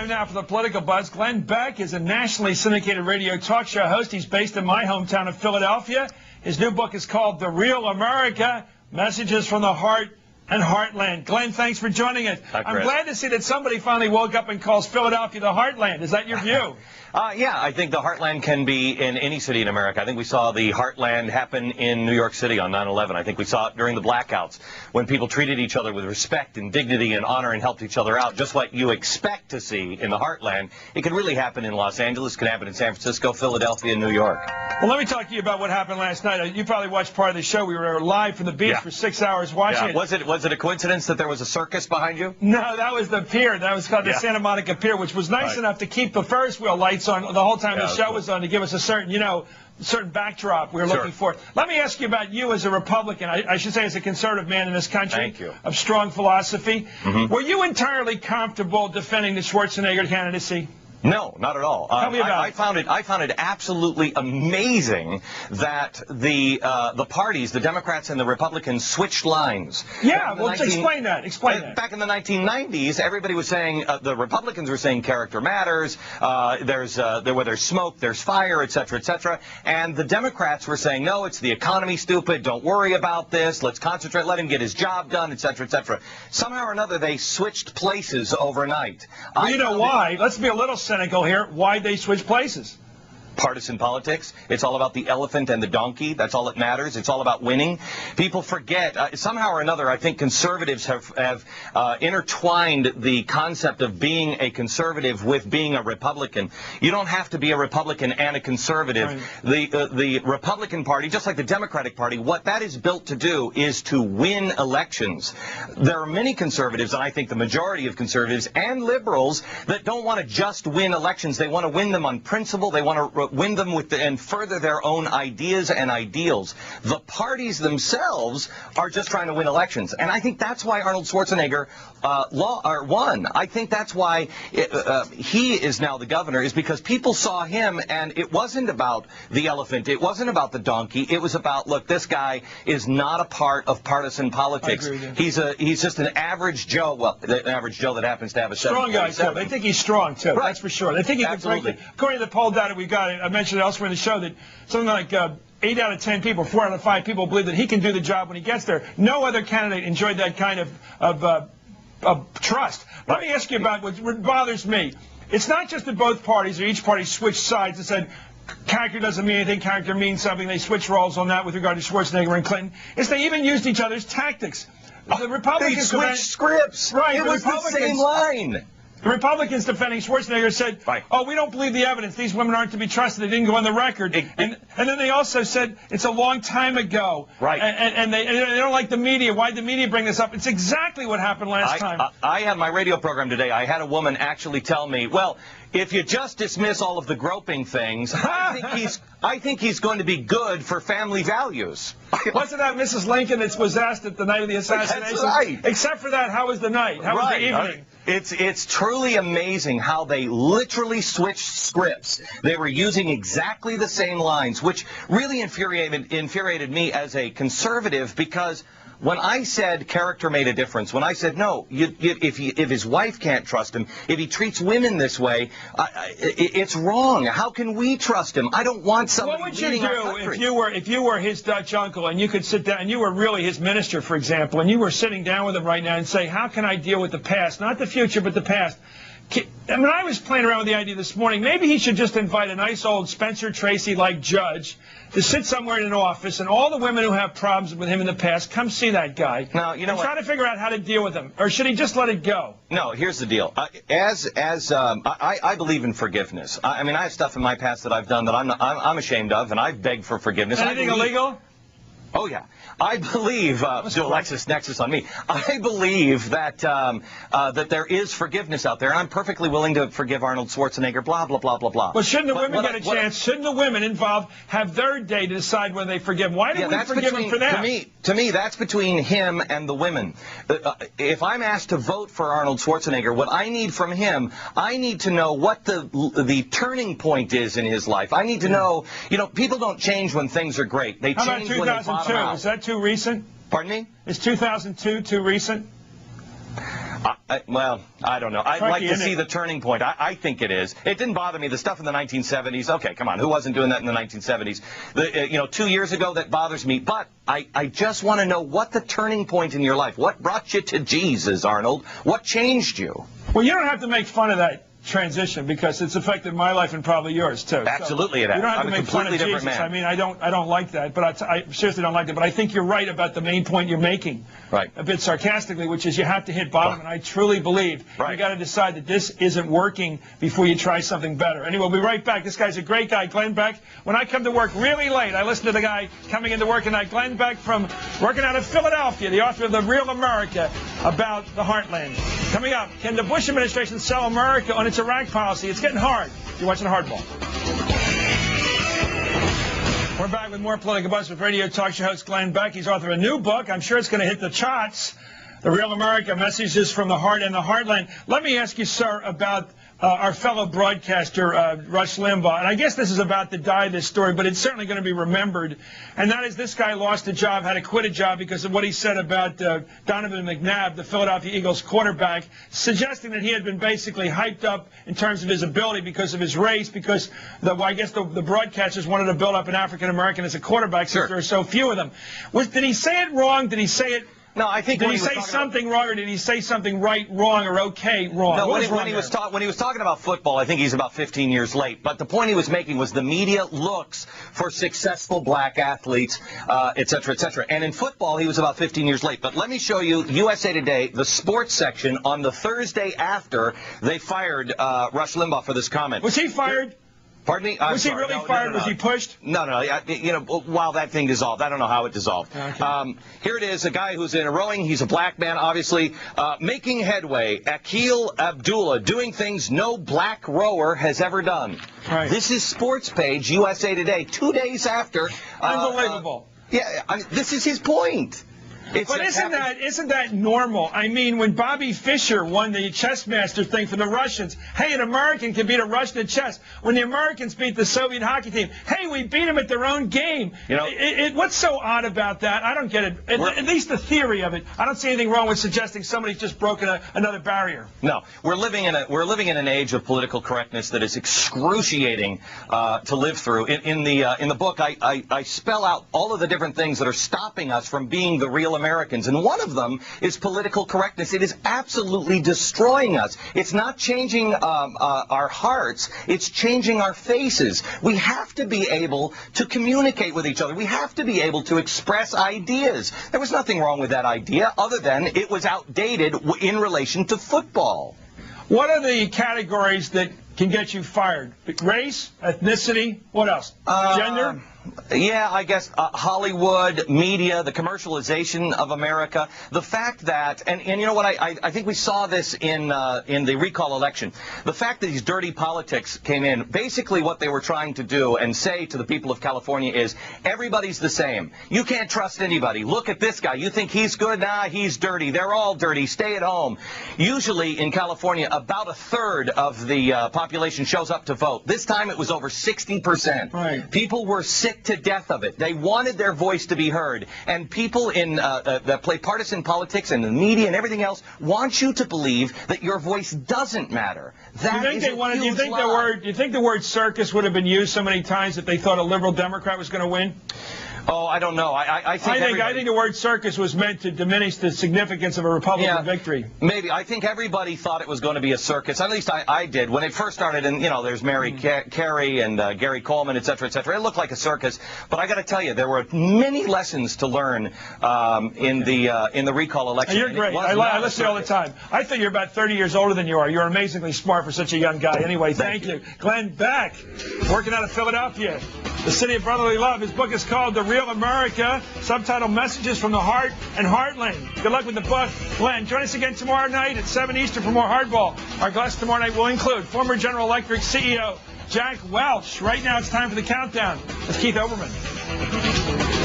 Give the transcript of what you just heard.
now for the Political Buzz. Glenn Beck is a nationally syndicated radio talk show host. He's based in my hometown of Philadelphia. His new book is called The Real America, Messages from the Heart and Heartland. Glenn, thanks for joining us. Hi, I'm glad to see that somebody finally woke up and calls Philadelphia the Heartland. Is that your view? Yeah, I think the Heartland can be in any city in America. I think we saw the Heartland happen in New York City on 9/11. I think we saw it during the blackouts when people treated each other with respect and dignity and honor and helped each other out, just what you expect to see in the Heartland. It can really happen in Los Angeles, it can happen in San Francisco, Philadelphia, and New York. Well, let me talk to you about what happened last night. You probably watched part of the show. We were live from the beach for 6 hours watching it. Was it a coincidence that there was a circus behind you? No, that was the pier. That was called the Santa Monica Pier, which was nice enough to keep the Ferris wheel lights on the whole time the show was on, to give us a certain, certain backdrop we were looking for. Let me ask you about you as a Republican. I should say as a conservative man in this country. Thank you. Of strong philosophy. Were you entirely comfortable defending the Schwarzenegger candidacy? No, not at all. Tell me about it. I found it absolutely amazing that the parties, the Democrats and the Republicans, swithed lines. Yeah, well, explain that. Explain that. Back in the 1990s, everybody was saying, the Republicans were saying character matters. Where there's smoke, there's fire, et cetera, and the Democrats were saying, no, it's the economy, stupid. Don't worry about this. Let's concentrate. Let him get his job done, et cetera. Somehow or another, they switched places overnight. Well, you know why? Let's be a little cynical here. Why'd they switch places? Partisan politics. It's all about the elephant and the donkey. That's all that matters. It's all about winning. People forget. Somehow or another, I think conservatives have intertwined the concept of being a conservative with being a Republican. You don't have to be a Republican and a conservative. Right. The Republican Party, just like the Democratic Party, what that is built to do is to win elections. There are many conservatives, and I think the majority of conservatives and liberals, that don't want to just win elections. They want to win them on principle. They want to win them and further their own ideas and ideals. The parties themselves are just trying to win elections, and I think that's why Arnold Schwarzenegger won. I think that's why he is now the governor, is because people saw him, and it wasn't about the elephant, it wasn't about the donkey, it was about, look, this guy is not a part of partisan politics. I agree with you. He's just an average Joe. Well, an average Joe that happens to have a strong guy too. They think he's strong too. Right. That's for sure. They think he can break it. According to the poll data we got, I mentioned it elsewhere in the show, that something like 8 out of 10 people, 4 out of 5 people believe that he can do the job when he gets there. No other candidate enjoyed that kind of trust. Let me ask you about what bothers me. It's not just that both parties or each party switched sides and said, character doesn't mean anything, character means something. They switched roles on that with regard to Schwarzenegger and Clinton. It's they even used each other's tactics. The Republicans they switched scripts. Right. It was the same line. The Republicans defending Schwarzenegger said, oh, we don't believe the evidence. These women aren't to be trusted. They didn't go on the record. And then they also said it's a long time ago. Right. And they don't like the media. Why'd the media bring this up? It's exactly what happened last time. I had my radio program today. I had a woman actually tell me, well, if you just dismiss all of the groping things, I think he's going to be good for family values. Wasn't that Mrs. Lincoln that was asked at the night of the assassination? That's right. Except for that, how was the night? How was the evening? It's truly amazing how they literally switched scripts. They were using exactly the same lines, which really infuriated me as a conservative, because when I said character made a difference, when I said, no, if his wife can't trust him, if he treats women this way, it's wrong. How can we trust him? I don't want somebody leading our country. What would you do if you were his Dutch uncle and you could sit down, and you were really his minister, for example, and you were sitting down with him right now and say, how can I deal with the past? Not the future, but the past. I mean, I was playing around with the idea this morning, maybe he should just invite a nice old Spencer Tracy-like judge to sit somewhere in an office, and all the women who have problems with him in the past, come see that guy. Now, you know what? Try to figure out how to deal with him. Or should he just let it go? No, here's the deal. I believe in forgiveness. I mean, I have stuff in my past that I've done that I'm ashamed of, and I've begged for forgiveness. Anything illegal? Oh, yeah. I believe, do Alexis Nexus on me, I believe that that there is forgiveness out there. I'm perfectly willing to forgive Arnold Schwarzenegger, blah, blah, blah, blah, blah. Well, shouldn't the women get a chance? Shouldn't the women involved have their day to decide whether they forgive him? Why did we forgive him for that? To me, that's between him and the women. If I'm asked to vote for Arnold Schwarzenegger, what I need from him, I need to know what the turning point is in his life. I need to know, people don't change when things are great. They change when they bottom out. Is that too recent? Pardon me? Is 2002 too recent? Well, I don't know. I'd like to see the turning point. I think it is. It didn't bother me. The stuff in the 1970s, okay, come on. Who wasn't doing that in the 1970s? 2 years ago, that bothers me. But I just want to know what the turning point in your life. What brought you to Jesus, Arnold? What changed you? Well, you don't have to make fun of that transition because it's affected my life and probably yours too. Absolutely, it has. You don't have to make fun of Jesus. Man. I mean, I don't like that, but I seriously don't like that. But I think you're right about the main point you're making. Right. A bit sarcastically, which is you have to hit bottom, and I truly believe you got to decide that this isn't working before you try something better. Anyway, we'll be right back. This guy's a great guy, Glenn Beck. When I come to work really late, I listen to the guy coming into work tonight, Glenn Beck from working out of Philadelphia, the author of The Real America about the Heartland. Coming up, can the Bush administration sell America on its Iraq policy? It's getting hard. You're watching Hardball. We're back with more Political Buzz with radio talk show host Glenn Beck. He's author of a new book. I'm sure it's going to hit the charts. The Real America, Messages from the Heart and the Heartland. Let me ask you, sir, about our fellow broadcaster, Rush Limbaugh. And I guess this is about to die, this story, but it's certainly going to be remembered. And that is this guy lost a job, had to quit a job because of what he said about Donovan McNabb, the Philadelphia Eagles quarterback, suggesting that he had been basically hyped up in terms of his ability because of his race, because I guess the broadcasters wanted to build up an African-American as a quarterback since there are so few of them. Did he say it wrong? Did he say it... No, I think did he say something wrong, or did he say something right, wrong, or okay, wrong? No, when he was talking about football, I think he's about 15 years late. But the point he was making was the media looks for successful black athletes, et cetera, et cetera. And in football, he was about 15 years late. But let me show you USA Today, the sports section, on the Thursday after they fired Rush Limbaugh for this comment. Was he fired? Pardon me? Was he really fired? Was he pushed? No. While that thing dissolved. I don't know how it dissolved. Okay. Here it is, a guy who's in a rowing. He's a black man, obviously, making headway. Akil Abdullah, doing things no black rower has ever done. Right. This is Sports Page, USA Today, 2 days after. Unbelievable. This is his point. But isn't that normal? I mean, when Bobby Fischer won the chess master thing for the Russians, hey, an American can beat a Russian at chess. When the Americans beat the Soviet hockey team, hey, we beat them at their own game. What's so odd about that? I don't get it. At least the theory of it. I don't see anything wrong with suggesting somebody's just broken another barrier. No, we're living in an age of political correctness that is excruciating to live through. In the book, I spell out all of the different things that are stopping us from being the real Americans, and one of them is political correctness. It is absolutely destroying us. It's not changing our hearts, it's changing our faces. We have to be able to communicate with each other. We have to be able to express ideas. There was nothing wrong with that idea other than it was outdated in relation to football. What are the categories that can get you fired? Race, ethnicity, what else? Gender? Yeah, I guess Hollywood, media, the commercialization of America, the fact that, and you know what, I think we saw this in the recall election, the fact that these dirty politics came in, basically what they were trying to do and say to the people of California is, everybody's the same. You can't trust anybody. Look at this guy. You think he's good? Nah, he's dirty. They're all dirty. Stay at home. Usually in California, about a third of the population shows up to vote. This time it was over 60%. Right. People were sick to death of it. They wanted their voice to be heard. And people that play partisan politics and the media and everything else want you to believe that your voice doesn't matter. Do you think the word circus would have been used so many times that they thought a liberal Democrat was going to win? Oh, I don't know. I think the word circus was meant to diminish the significance of a Republican victory. Maybe. I think everybody thought it was going to be a circus. At least I did. When it first started, and, there's Mary Carey and Gary Coleman, et cetera, et cetera. It looked like a circus. But I got to tell you, there were many lessons to learn in the recall election. You're great. I listen all the time. I think you're about 30 years older than you are. You're amazingly smart for such a young guy. Anyway, thank you. Glenn Beck, working out of Philadelphia, the city of brotherly love. His book is called The Real America, subtitled Messages from the Heart and Heartland. Good luck with the book, Glenn. Join us again tomorrow night at 7 Eastern for more Hardball. Our guests tomorrow night will include former General Electric CEO Jack Welch. Right now it's time for the countdown. That's Keith Oberman.